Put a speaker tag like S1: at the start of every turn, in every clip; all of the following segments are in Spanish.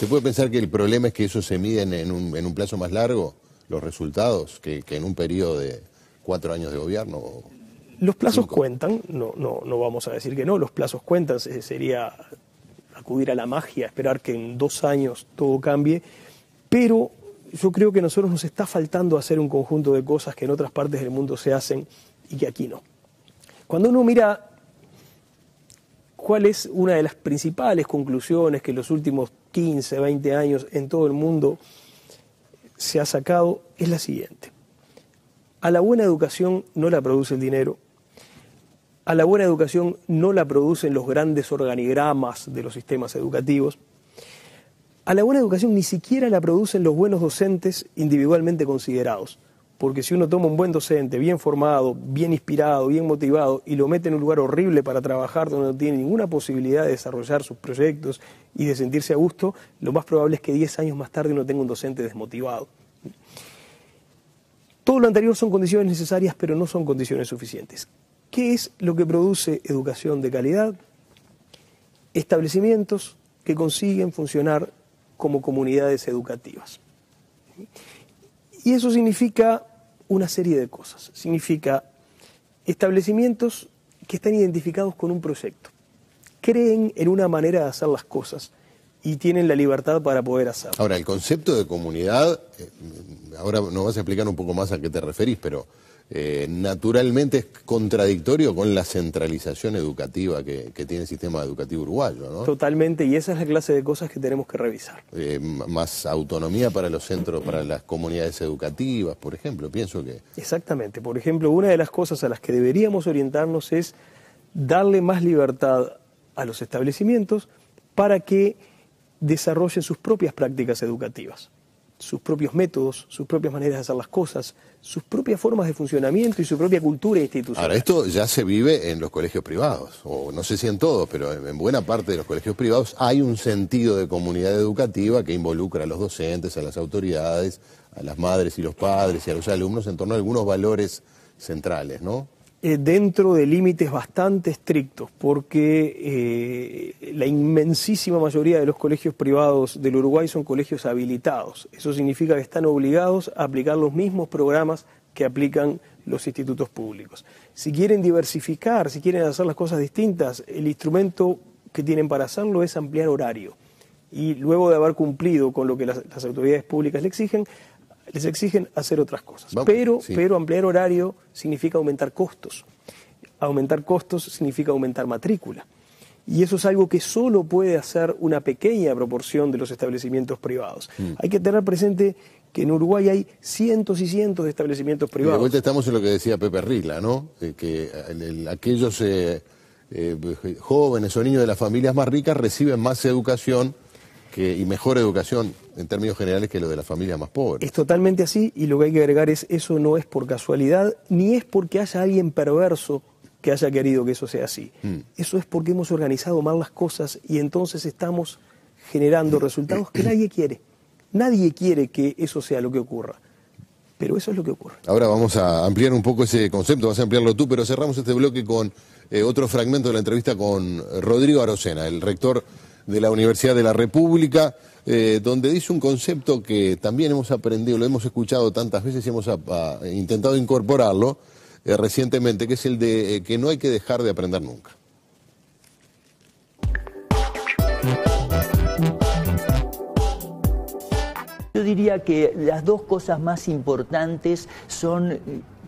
S1: ¿Se puede pensar que el problema es que eso se mide en un plazo más largo, los resultados, que en un periodo de 4 años de gobierno?
S2: Los plazos cuentan, no vamos a decir que no, los plazos cuentan, sería acudir a la magia, esperar que en 2 años todo cambie, pero yo creo que a nosotros nos está faltando hacer un conjunto de cosas que en otras partes del mundo se hacen y que aquí no. Cuando uno mira cuál es una de las principales conclusiones que en los últimos 15, 20 años en todo el mundo se ha sacado, es la siguiente. A la buena educación no la produce el dinero, a la buena educación no la producen los grandes organigramas de los sistemas educativos, a la buena educación ni siquiera la producen los buenos docentes individualmente considerados, porque si uno toma un buen docente, bien formado, bien inspirado, bien motivado, y lo mete en un lugar horrible para trabajar donde no tiene ninguna posibilidad de desarrollar sus proyectos y de sentirse a gusto, lo más probable es que 10 años más tarde uno tenga un docente desmotivado. Todo lo anterior son condiciones necesarias, pero no son condiciones suficientes. ¿Qué es lo que produce educación de calidad? Establecimientos que consiguen funcionar como comunidades educativas. Y eso significa una serie de cosas. Significa establecimientos que están identificados con un proyecto, creen en una manera de hacer las cosas y tienen la libertad para poder hacerlo.
S1: Ahora, el concepto de comunidad, ahora nos vas a explicar un poco más a qué te referís, pero naturalmente es contradictorio con la centralización educativa que tiene el sistema educativo uruguayo, ¿no?
S2: Totalmente, y esa es la clase de cosas que tenemos que revisar.
S1: Más autonomía para los centros, para las comunidades educativas, por ejemplo, pienso que...
S2: Exactamente, por ejemplo, una de las cosas a las que deberíamos orientarnos es darle más libertad a los establecimientos para que desarrollen sus propias prácticas educativas, sus propios métodos, sus propias maneras de hacer las cosas, sus propias formas de funcionamiento y su propia cultura institucional.
S1: Ahora, esto ya se vive en los colegios privados, o no sé si en todos, pero en buena parte de los colegios privados hay un sentido de comunidad educativa que involucra a los docentes, a las autoridades, a las madres y los padres y a los alumnos en torno a algunos valores centrales, ¿no?
S2: Dentro de límites bastante estrictos, porque la inmensísima mayoría de los colegios privados del Uruguay son colegios habilitados. Eso significa que están obligados a aplicar los mismos programas que aplican los institutos públicos. Si quieren diversificar, si quieren hacer las cosas distintas, el instrumento que tienen para hacerlo es ampliar horario. Y luego de haber cumplido con lo que las autoridades públicas les exigen hacer otras cosas. Pero ampliar horario significa aumentar costos. Aumentar costos significa aumentar matrícula. Y eso es algo que solo puede hacer una pequeña proporción de los establecimientos privados. Hay que tener presente que en Uruguay hay cientos y cientos de establecimientos privados.
S1: De vuelta estamos en lo que decía Pepe Rila, ¿no? Que aquellos jóvenes o niños de las familias más ricas reciben más educación y mejor educación en términos generales que lo de las familias más pobres.
S2: Es totalmente así, y lo que hay que agregar es eso no es por casualidad, ni es porque haya alguien perverso que haya querido que eso sea así. Eso es porque hemos organizado mal las cosas y entonces estamos generando resultados que nadie quiere. Nadie quiere que eso sea lo que ocurra, pero eso es lo que ocurre.
S1: Ahora vamos a ampliar un poco ese concepto, vas a ampliarlo tú, pero cerramos este bloque con otro fragmento de la entrevista con Rodrigo Arocena, el rector de la Universidad de la República, donde dice un concepto que también hemos aprendido, lo hemos escuchado tantas veces y hemos intentado incorporarlo recientemente, que es el de que no hay que dejar de aprender nunca.
S3: Yo diría que las dos cosas más importantes son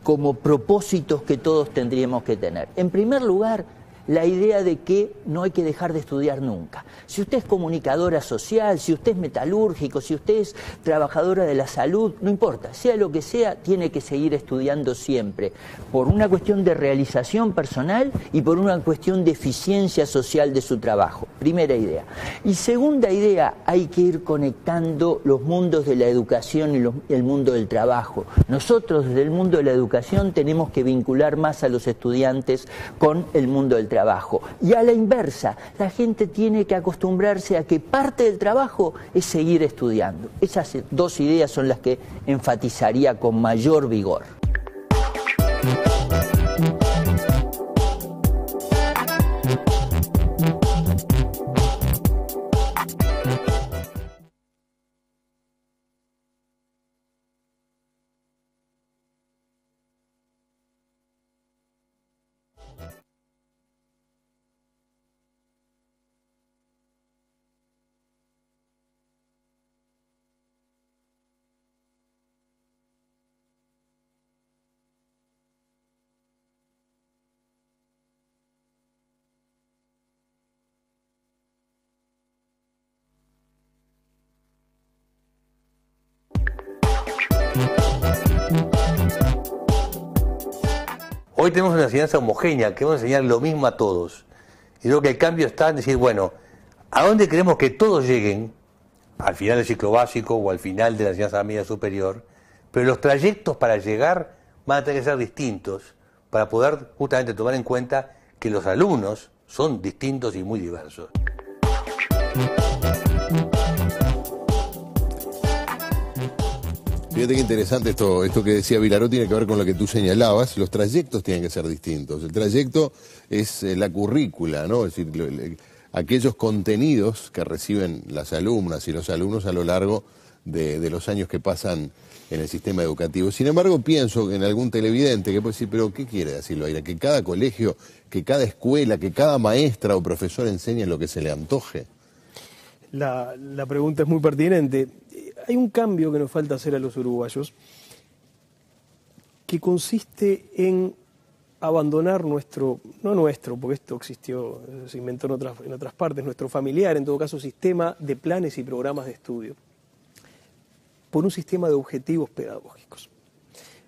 S3: como propósitos que todos tendríamos que tener. En primer lugar, la idea de que no hay que dejar de estudiar nunca. Si usted es comunicadora social, si usted es metalúrgico, si usted es trabajadora de la salud, no importa, sea lo que sea, tiene que seguir estudiando siempre, por una cuestión de realización personal y por una cuestión de eficiencia social de su trabajo. Primera idea. Y segunda idea, hay que ir conectando los mundos de la educación y el mundo del trabajo. Nosotros desde el mundo de la educación tenemos que vincular más a los estudiantes con el mundo del trabajo. Y a la inversa, la gente tiene que acostumbrarse a que parte del trabajo es seguir estudiando. Esas dos ideas son las que enfatizaría con mayor vigor.
S4: Hoy tenemos una enseñanza homogénea, queremos enseñar lo mismo a todos. Y creo que el cambio está en decir, bueno, ¿a dónde queremos que todos lleguen? Al final del ciclo básico o al final de la enseñanza media superior, pero los trayectos para llegar van a tener que ser distintos para poder justamente tomar en cuenta que los alumnos son distintos y muy diversos.
S1: Fíjate qué interesante esto que decía Vilaró, tiene que ver con lo que tú señalabas. Los trayectos tienen que ser distintos. El trayecto es la currícula, ¿no? Es decir, aquellos contenidos que reciben las alumnas y los alumnos a lo largo de los años que pasan en el sistema educativo. Sin embargo, pienso en algún televidente que puede decir, pero ¿qué quiere decir Loaira? Que cada colegio, que cada escuela, que cada maestra o profesor enseñe lo que se le antoje.
S2: La pregunta es muy pertinente. Hay un cambio que nos falta hacer a los uruguayos que consiste en abandonar porque esto existió, se inventó en otras partes, nuestro familiar, en todo caso, sistema de planes y programas de estudio, por un sistema de objetivos pedagógicos.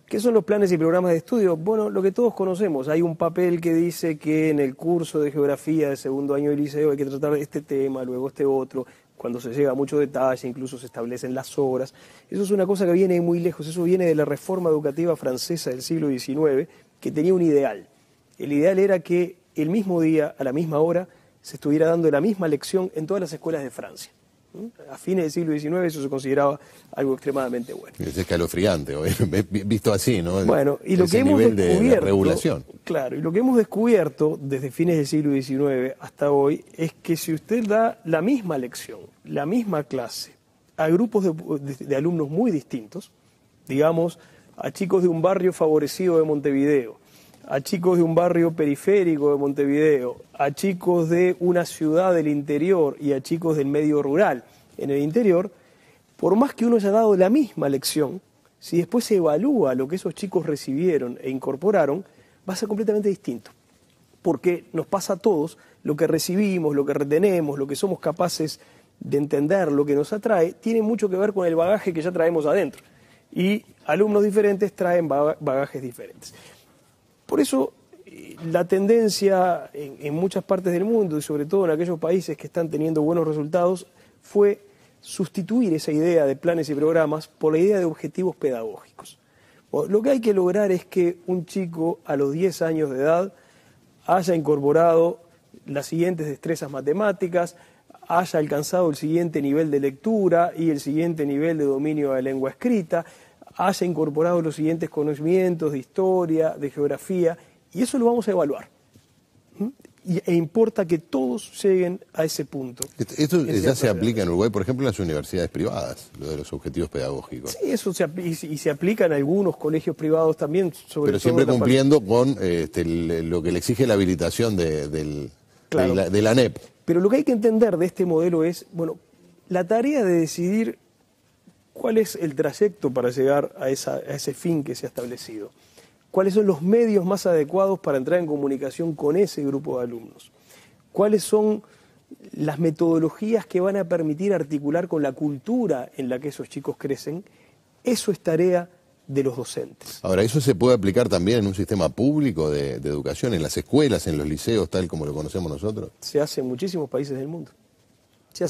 S2: ¿Qué son los planes y programas de estudio? Bueno, lo que todos conocemos. Hay un papel que dice que en el curso de geografía de segundo año del liceo hay que tratar este tema, luego este otro. Cuando se llega a mucho detalle, incluso se establecen las horas. Eso es una cosa que viene muy lejos. Eso viene de la reforma educativa francesa del siglo XIX, que tenía un ideal. El ideal era que el mismo día, a la misma hora, se estuviera dando la misma lección en todas las escuelas de Francia. A fines del siglo XIX eso se consideraba algo extremadamente bueno.
S1: Es escalofriante, visto así, ¿no?
S2: Bueno, y lo
S1: ese
S2: que hemos
S1: nivel
S2: descubierto,
S1: de regulación.
S2: Claro, y lo que hemos descubierto desde fines del siglo XIX hasta hoy es que si usted da la misma lección, la misma clase, a grupos de alumnos muy distintos, digamos, a chicos de un barrio favorecido de Montevideo, a chicos de un barrio periférico de Montevideo, a chicos de una ciudad del interior y a chicos del medio rural en el interior, por más que uno haya dado la misma lección, si después se evalúa lo que esos chicos recibieron e incorporaron, va a ser completamente distinto. Porque nos pasa a todos, lo que recibimos, lo que retenemos, lo que somos capaces de entender, lo que nos atrae, tiene mucho que ver con el bagaje que ya traemos adentro. Y alumnos diferentes traen bagajes diferentes. Por eso la tendencia en muchas partes del mundo y sobre todo en aquellos países que están teniendo buenos resultados fue sustituir esa idea de planes y programas por la idea de objetivos pedagógicos. Lo que hay que lograr es que un chico a los 10 años de edad haya incorporado las siguientes destrezas matemáticas, haya alcanzado el siguiente nivel de lectura y el siguiente nivel de dominio de la lengua escrita, haya incorporado los siguientes conocimientos de historia, de geografía, y eso lo vamos a evaluar. E importa que todos lleguen a ese punto.
S1: Esto ya se aplica en Uruguay, por ejemplo, en las universidades privadas, lo de los objetivos pedagógicos.
S2: Sí, eso se aplica en algunos colegios privados también.
S1: Pero siempre cumpliendo con lo que le exige la habilitación de la ANEP.
S2: Pero lo que hay que entender de este modelo es, bueno, la tarea de decidir cuál es el trayecto para llegar a ese fin que se ha establecido. ¿Cuáles son los medios más adecuados para entrar en comunicación con ese grupo de alumnos? ¿Cuáles son las metodologías que van a permitir articular con la cultura en la que esos chicos crecen? Eso es tarea de los docentes.
S1: Ahora, ¿eso se puede aplicar también en un sistema público de educación, en las escuelas, en los liceos, tal como lo conocemos nosotros?
S2: Se hace en muchísimos países del mundo.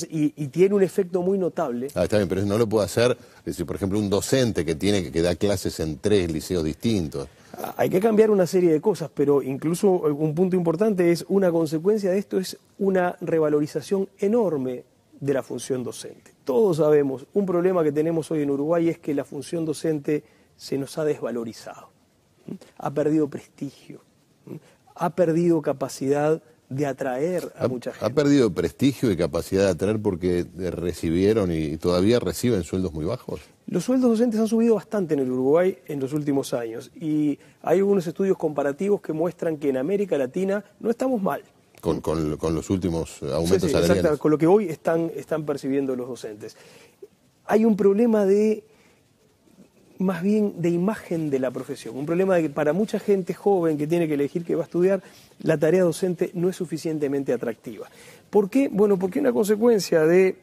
S2: Y tiene un efecto muy notable.
S1: Está bien, pero eso no lo puede hacer, es decir, por ejemplo, un docente que da clases en 3 liceos distintos.
S2: Hay que cambiar una serie de cosas, pero incluso un punto importante es, una consecuencia de esto es una revalorización enorme de la función docente. Todos sabemos, un problema que tenemos hoy en Uruguay es que la función docente se nos ha desvalorizado, ha perdido prestigio, ha perdido capacidad de atraer a mucha gente.
S1: Ha perdido prestigio y capacidad de atraer porque recibieron y todavía reciben sueldos muy bajos.
S2: Los sueldos docentes han subido bastante en el Uruguay en los últimos años y hay algunos estudios comparativos que muestran que en América Latina no estamos mal.
S1: Con los últimos aumentos salariales.
S2: Exacto, con lo que hoy están percibiendo los docentes. Hay un problema más bien de imagen de la profesión, un problema de que para mucha gente joven que tiene que elegir qué va a estudiar, la tarea docente no es suficientemente atractiva. ¿Por qué? Bueno, porque una consecuencia del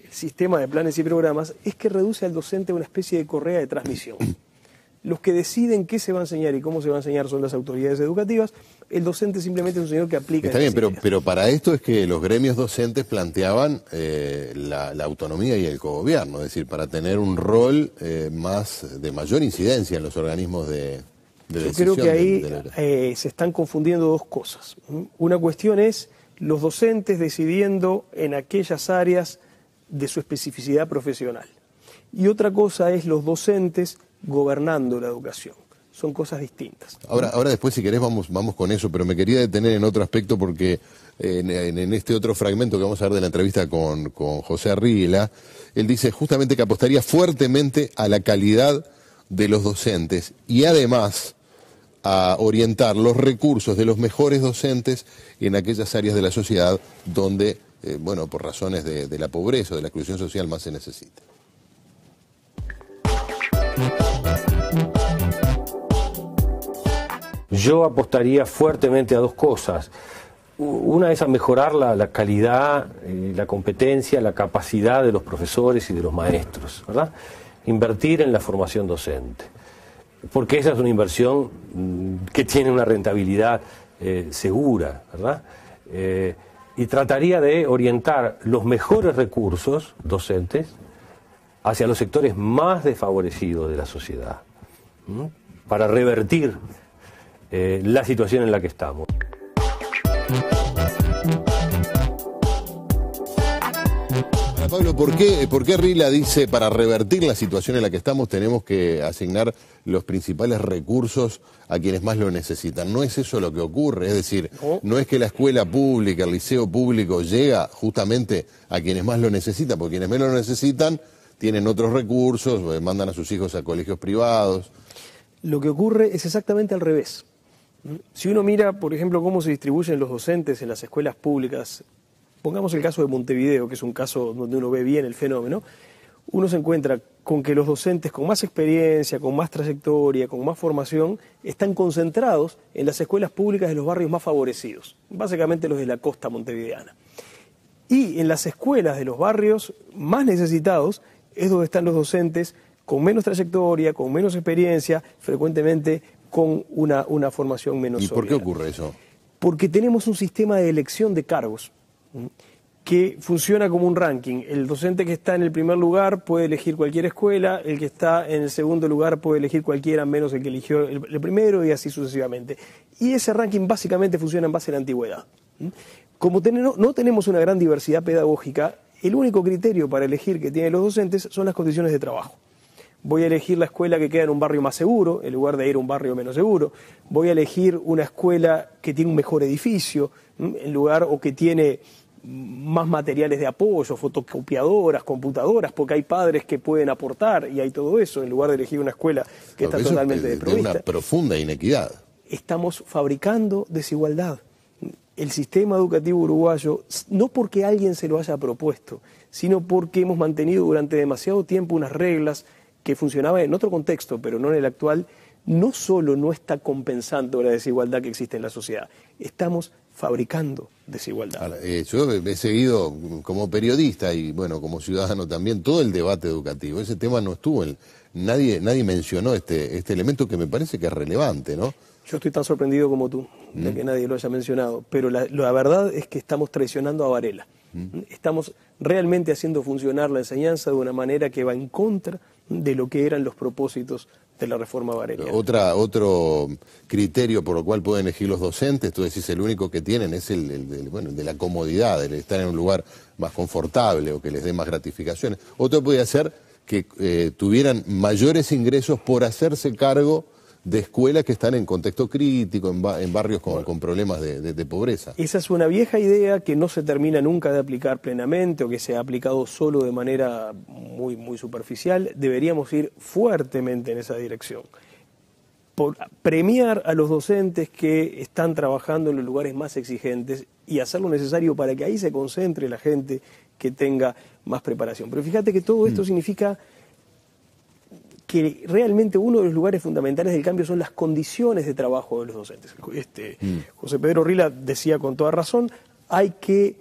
S2: sistema de planes y programas es que reduce al docente a una especie de correa de transmisión. Los que deciden qué se va a enseñar y cómo se va a enseñar son las autoridades educativas. El docente simplemente es un señor que aplica.
S1: Está bien, pero para esto es que los gremios docentes planteaban la autonomía y el cogobierno, es decir, para tener un rol de mayor incidencia en los organismos de decisión.
S2: Yo creo que ahí se están confundiendo dos cosas. Una cuestión es los docentes decidiendo en aquellas áreas de su especificidad profesional. Y otra cosa es los docentes gobernando la educación. Son cosas distintas.
S1: Ahora después, si querés, vamos con eso, pero me quería detener en otro aspecto porque en este otro fragmento que vamos a ver de la entrevista con José Arriguela, él dice justamente que apostaría fuertemente a la calidad de los docentes y además a orientar los recursos de los mejores docentes en aquellas áreas de la sociedad donde, por razones de la pobreza o de la exclusión social más se necesita.
S5: Yo apostaría fuertemente a dos cosas. Una es a mejorar la calidad, la competencia, la capacidad de los profesores y de los maestros, ¿verdad? Invertir en la formación docente, porque esa es una inversión que tiene una rentabilidad segura, ¿verdad? Y trataría de orientar los mejores recursos docentes hacia los sectores más desfavorecidos de la sociedad, para revertir la situación en la que estamos.
S1: Pablo, ¿por qué Arriguela dice para revertir la situación en la que estamos tenemos que asignar los principales recursos a quienes más lo necesitan? ¿No es eso lo que ocurre? Es decir, ¿no es que la escuela pública, el liceo público llega justamente a quienes más lo necesitan? Porque quienes menos lo necesitan tienen otros recursos, mandan a sus hijos a colegios privados.
S2: Lo que ocurre es exactamente al revés. Si uno mira, por ejemplo, cómo se distribuyen los docentes en las escuelas públicas, pongamos el caso de Montevideo, que es un caso donde uno ve bien el fenómeno, uno se encuentra con que los docentes con más experiencia, con más trayectoria, con más formación, están concentrados en las escuelas públicas de los barrios más favorecidos, básicamente los de la costa montevideana. Y en las escuelas de los barrios más necesitados es donde están los docentes con menos trayectoria, con menos experiencia, frecuentemente con una formación menos sólida.
S1: ¿Y por qué ocurre eso?
S2: Porque tenemos un sistema de elección de cargos que funciona como un ranking. El docente que está en el primer lugar puede elegir cualquier escuela, el que está en el segundo lugar puede elegir cualquiera menos el que eligió el primero y así sucesivamente. Y ese ranking básicamente funciona en base a la antigüedad. Como no tenemos una gran diversidad pedagógica, el único criterio para elegir que tienen los docentes son las condiciones de trabajo. Voy a elegir la escuela que queda en un barrio más seguro, en lugar de ir a un barrio menos seguro. Voy a elegir una escuela que tiene un mejor edificio, o que tiene más materiales de apoyo, fotocopiadoras, computadoras, porque hay padres que pueden aportar y hay todo eso, en lugar de elegir una escuela que está totalmente desprovista.
S1: Es una profunda inequidad.
S2: Estamos fabricando desigualdad. El sistema educativo uruguayo, no porque alguien se lo haya propuesto, sino porque hemos mantenido durante demasiado tiempo unas reglas que funcionaban en otro contexto, pero no en el actual, no solo no está compensando la desigualdad que existe en la sociedad, estamos fabricando desigualdad.
S1: Ahora, yo he seguido como periodista y como ciudadano también todo el debate educativo. Ese tema no estuvo, nadie mencionó este elemento que me parece que es relevante, ¿no?
S2: Yo estoy tan sorprendido como tú de que nadie lo haya mencionado, pero la verdad es que estamos traicionando a Varela. Estamos realmente haciendo funcionar la enseñanza de una manera que va en contra de lo que eran los propósitos de la reforma vareliana.
S1: Otro criterio por el cual pueden elegir los docentes, tú decís, el único que tienen es el de la comodidad, el estar en un lugar más confortable o que les dé más gratificaciones. Otro podría ser que tuvieran mayores ingresos por hacerse cargo de escuelas que están en contexto crítico, en barrios con problemas de pobreza.
S2: Esa es una vieja idea que no se termina nunca de aplicar plenamente o que se ha aplicado solo de manera muy, muy superficial. Deberíamos ir fuertemente en esa dirección. Por premiar a los docentes que están trabajando en los lugares más exigentes y hacer lo necesario para que ahí se concentre la gente que tenga más preparación. Pero fíjate que todo esto significa que realmente uno de los lugares fundamentales del cambio son las condiciones de trabajo de los docentes. José Pedro Arriguela decía con toda razón, hay que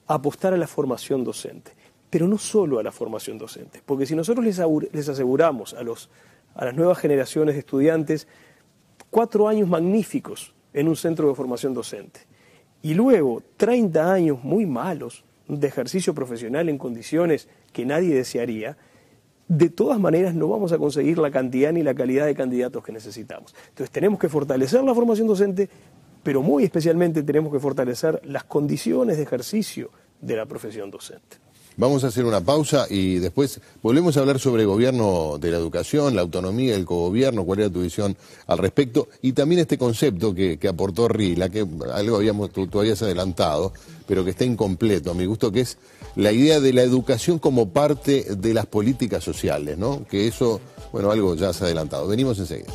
S2: apostar a la formación docente, pero no solo a la formación docente, porque si nosotros les aseguramos a los a las nuevas generaciones de estudiantes 4 años magníficos en un centro de formación docente. Y luego 30 años muy malos de ejercicio profesional en condiciones que nadie desearía, de todas maneras no vamos a conseguir la cantidad ni la calidad de candidatos que necesitamos. Entonces tenemos que fortalecer la formación docente, pero muy especialmente tenemos que fortalecer las condiciones de ejercicio de la profesión docente.
S1: Vamos a hacer una pausa y después volvemos a hablar sobre gobierno de la educación, la autonomía, el cogobierno, cuál era tu visión al respecto, y también este concepto que aportó Rila, que algo tú habías adelantado, pero que está incompleto a mi gusto, que es la idea de la educación como parte de las políticas sociales, ¿no? Que eso, bueno, algo ya has adelantado. Venimos enseguida.